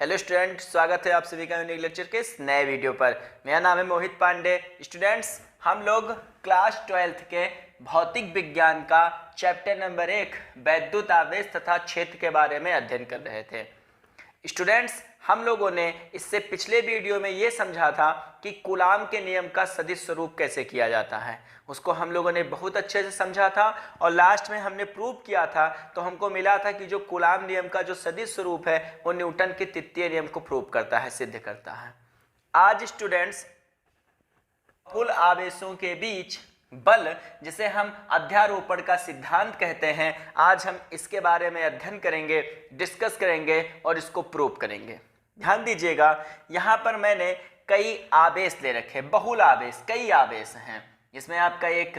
Hello student, स्वागत है आप सभी का यूनिक लेक्चर के इस नए वीडियो पर। मेरा नाम है मोहित पांडे। स्टूडेंट्स, हम लोग क्लास 12th के भौतिक विज्ञान का चैप्टर नंबर 1 वैद्युत आवेश तथा क्षेत्र के बारे में अध्ययन कर रहे थे। स्टूडेंट्स, हम लोगों ने इससे पिछले वीडियो में ये समझा था कि कूलाम के नियम का सदिश स्वरूप कैसे किया जाता है। उसको हम लोगों ने बहुत अच्छे से समझा था और लास्ट में हमने प्रूव किया था, तो हमको मिला था कि जो कूलाम नियम का जो सदिश स्वरूप है वो न्यूटन के तृतीय नियम को प्रूव करता है, सिद्ध करता है। आज स्टूडेंट्स, कुल आवेशों के बीच बल, जिसे हम अध्यारोपण का सिद्धांत कहते हैं, आज हम इसके बारे में अध्ययन करेंगे, डिस्कस करेंगे और इसको प्रूव करेंगे। ध्यान दीजिएगा, यहाँ पर मैंने कई आवेश ले रखे, बहुल आवेश, कई आवेश हैं। इसमें आपका एक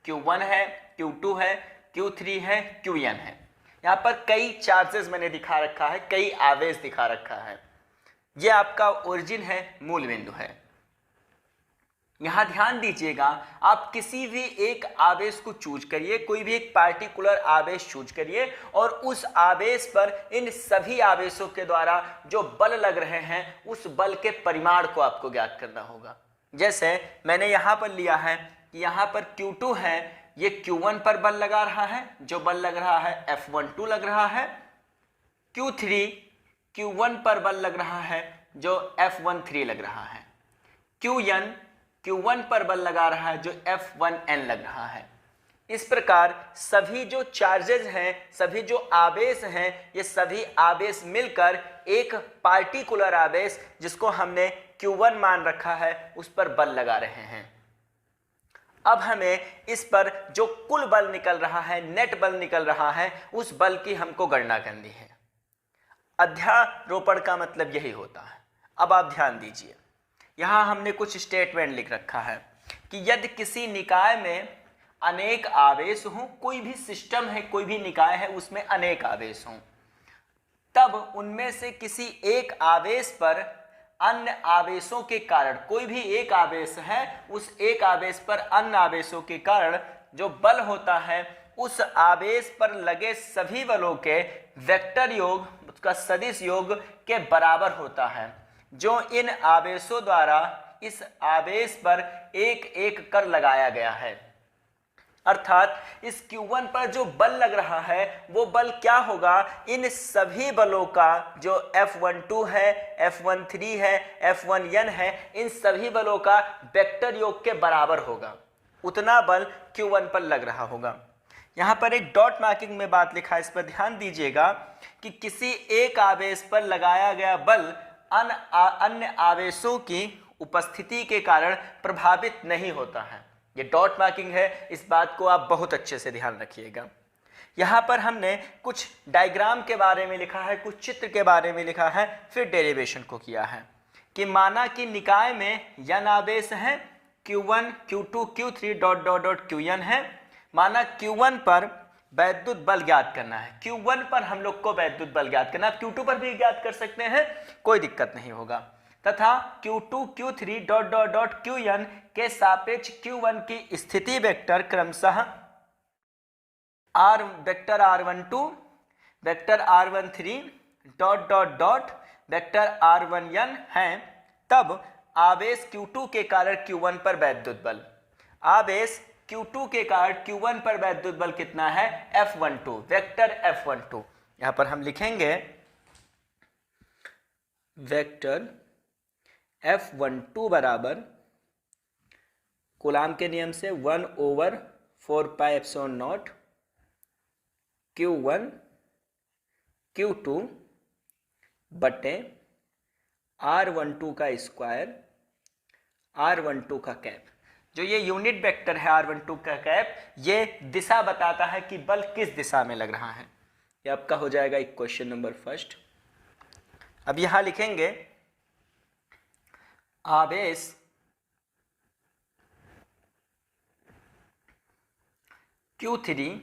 Q1 है, Q2 है, Q3 है, Qn है। यहाँ पर कई चार्जेस मैंने दिखा रखा है, कई आवेश दिखा रखा है। ये आपका ओरिजिन है, मूल बिंदु है। यहां ध्यान दीजिएगा, आप किसी भी एक आवेश को चूज करिए, कोई भी एक पार्टिकुलर आवेश चूज करिए और उस आवेश पर इन सभी आवेशों के द्वारा जो बल लग रहे हैं उस बल के परिमाण को आपको ज्ञात करना होगा। जैसे मैंने यहां पर लिया है कि यहां पर Q2 है, ये Q1 पर बल लगा रहा है, जो बल लग रहा है F12 लग रहा है। Q3 Q1 पर बल लग रहा है, जो F13 लग रहा है। Qn Q1 पर बल लगा रहा है, जो F1n लग रहा है। इस प्रकार सभी जो चार्जेज हैं, सभी जो आवेश हैं, ये सभी आवेश मिलकर एक पार्टिकुलर आवेश, जिसको हमने Q1 मान रखा है, उस पर बल लगा रहे हैं। अब हमें इस पर जो कुल बल निकल रहा है, नेट बल निकल रहा है, उस बल की हमको गणना करनी है। अध्यारोपण का मतलब यही होता है। अब आप ध्यान दीजिए, यहां हमने कुछ स्टेटमेंट लिख रखा है कि यदि किसी निकाय में अनेक आवेश हों, कोई भी सिस्टम है, कोई भी निकाय है, उसमें अनेक आवेश हों, तब उनमें से किसी एक आवेश पर अन्य आवेशों के कारण, कोई भी एक आवेश है, उस एक आवेश पर अन्य आवेशों के कारण जो बल होता है, उस आवेश पर लगे सभी बलों के वेक्टर योग, उसका सदिश योग के बराबर होता है, जो इन आवेशों द्वारा इस आवेश पर एक एक कर लगाया गया है। अर्थात इस Q1 पर जो बल लग रहा है वो बल क्या होगा, इन सभी बलों का जो F12 है, F13 है, F1n है, इन सभी बलों का वेक्टर योग के बराबर होगा। उतना बल Q1 पर लग रहा होगा। यहाँ पर एक डॉट मार्किंग में बात लिखा है, इस पर ध्यान दीजिएगा कि किसी एक आवेश पर लगाया गया बल अन्य आवेशों की उपस्थिति के कारण प्रभावित नहीं होता है। ये डॉट मार्किंग है, इस बात को आप बहुत अच्छे से ध्यान रखिएगा। यहाँ पर हमने कुछ डायग्राम के बारे में लिखा है, कुछ चित्र के बारे में लिखा है, फिर डेरिवेशन को किया है कि माना कि निकाय में n आवेश हैं, Q1, Q2, Q3 dot dot dot Qn है। माना Q1 पर वैद्युत बल ज्ञात करना है, Q1 पर हम लोग को वैद्युत बल ज्ञात करना है। आप Q2 पर भी ज्ञात कर सकते हैं, कोई दिक्कत नहीं होगा। तथा Q2, Q3 dot dot dot Qn के सापेक्ष Q1 की स्थिति वेक्टर क्रमशः vector R12, vector R13 dot dot dot vector R1n हैं। तब आवेश Q2 के कारण Q1 पर वैद्युत बल, आवेश Q2 के कारण Q1 पर वैद्युत बल कितना है, F12, वेक्टर F12। यहां पर हम लिखेंगे वेक्टर F12 बराबर कूलाम के नियम से 1/4πε0 Q1 Q2 बटे R12 का स्क्वायर, R12 का कैप। जो ये यूनिट वेक्टर है R12 का कैप, ये दिशा बताता है कि बल किस दिशा में लग रहा है। ये आपका हो जाएगा एक क्वेश्चन नंबर फर्स्ट। अब यहां लिखेंगे आवेश Q3,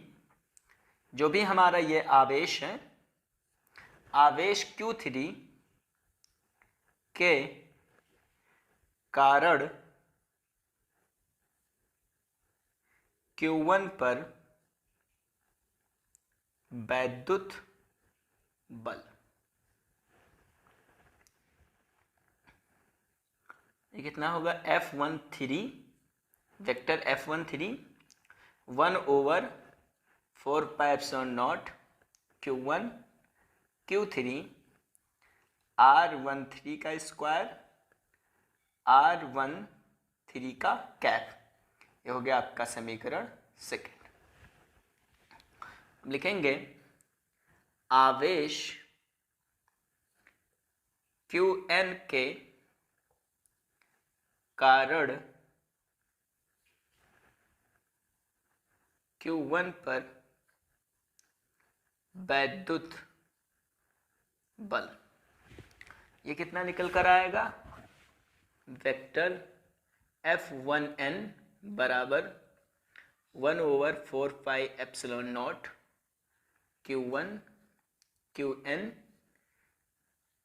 जो भी हमारा ये आवेश है, आवेश Q3 के कारण Q1 पर वैद्युत बल। ये कितना होगा F13 vector F13 1/4πε0 Q1 Q3 R13 का स्क्वायर R13 का कैप। ये हो गया आपका समीकरण सेकंड। लिखेंगे आवेश Qn के कारण Q1 पर वैद्युत बल, ये कितना निकल कर आएगा, वेक्टर F1n बराबर 1/4πε0 Q1 Qn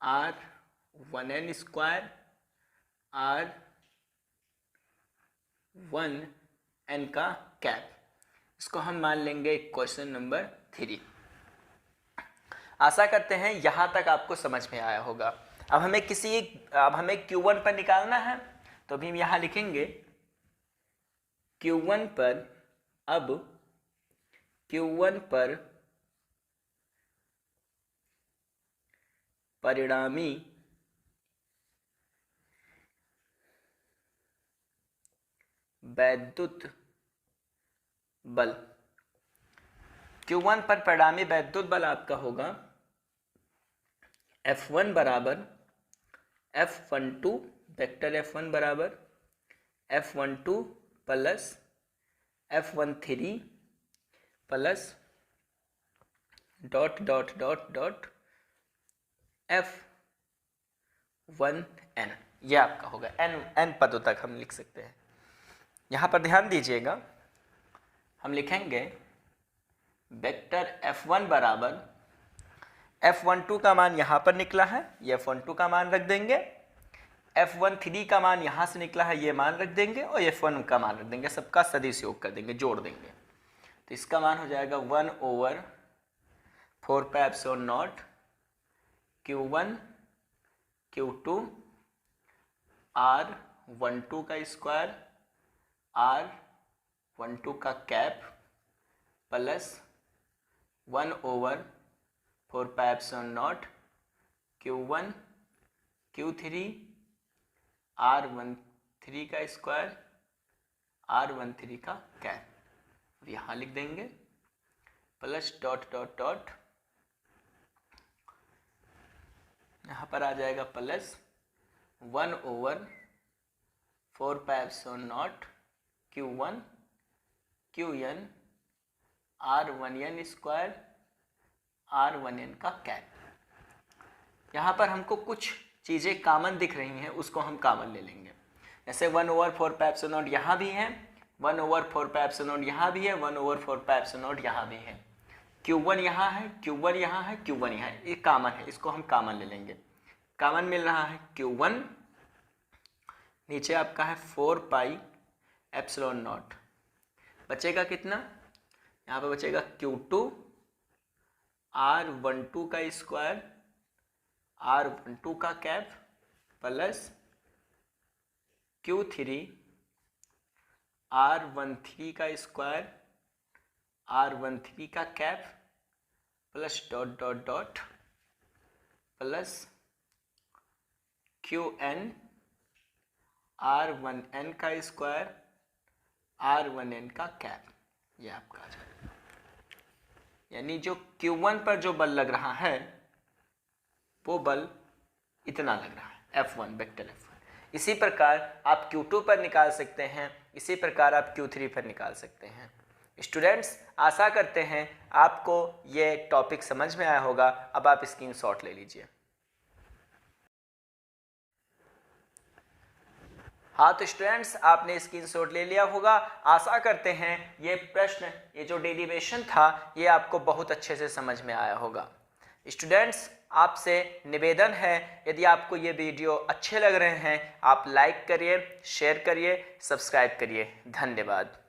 R1n square R1n का कैप। इसको हम मान लेंगे क्वेश्चन नंबर 3। आशा करते हैं यहाँ तक आपको समझ में आया होगा। अब हमें Q1 पर निकालना है, तो अभी हम यहाँ लिखेंगे Q1 पर, अब Q1 पर परिणामी वैद्युत बल, Q1 पर परिणामी वैद्युत बल आपका होगा F1 बराबर F12 वेक्टर F1 बराबर F12 plus F13 plus dot dot dot dot F1n, ये आपका होगा। n पदों तक हम लिख सकते हैं। यहाँ पर ध्यान दीजिएगा, हम लिखेंगे वेक्टर F1 बराबर F12 का मान यहाँ पर निकला है, ये F12 का मान रख देंगे, F13 का मान यहाँ से निकला है, ये मान रख देंगे, और F1 का मान रख देंगे, सबका सदिश योग कर देंगे, जोड़ देंगे। तो इसका मान हो जाएगा 1/4πε0 Q1 Q2 R12 का स्क्वायर R12 का cap plus 1/4πε0 Q1 Q3 R13 का स्क्वायर R13 का कैप, यहाँ लिख देंगे प्लस डॉट डॉट डॉट, यहाँ पर आ जाएगा plus 1/4πε0 Q1 Qn R1n square R1n का कैप। यहाँ पर हमको कुछ चीज़ें कॉमन दिख रही हैं, उसको हम कॉमन ले लेंगे। जैसे 1/4πε0 यहाँ भी है, 1/4πε0 यहाँ भी है, 1/4πε0 यहाँ भी है, Q1 यहाँ है, Q1 यहाँ है, Q1 यहाँ है, ये कॉमन है, इसको हम कॉमन ले लेंगे। कॉमन मिल रहा है Q1, नीचे आपका है 4πε0, बचेगा कितना, यहाँ पे बचेगा Q2 R12 का स्क्वायर R12 का कैप प्लस Q3 R13 का स्क्वायर R13 का cap plus dot dot dot plus Qn R1n का स्क्वायर R1n का कैप, ये आपका आ जाएगा। यानी जो Q1 पर जो बल लग रहा है वो बल इतना लग रहा है, F1 वेक्टर F1। इसी प्रकार आप Q2 पर निकाल सकते हैं, इसी प्रकार आप Q3 पर निकाल सकते हैं। स्टूडेंट्स, आशा करते हैं आपको ये टॉपिक समझ में आया होगा। अब आप स्क्रीनशॉट ले लीजिए। हाँ तो स्टूडेंट्स, आपने स्क्रीनशॉट ले लिया होगा। आशा करते हैं ये प्रश्न, ये जो डेरिवेशन था, ये आपको बहुत अच्छे से समझ में आया होगा। स्टूडेंट्स, आपसे निवेदन है, यदि आपको ये वीडियो अच्छे लग रहे हैं, आप लाइक करिए, शेयर करिए, सब्सक्राइब करिए। धन्यवाद।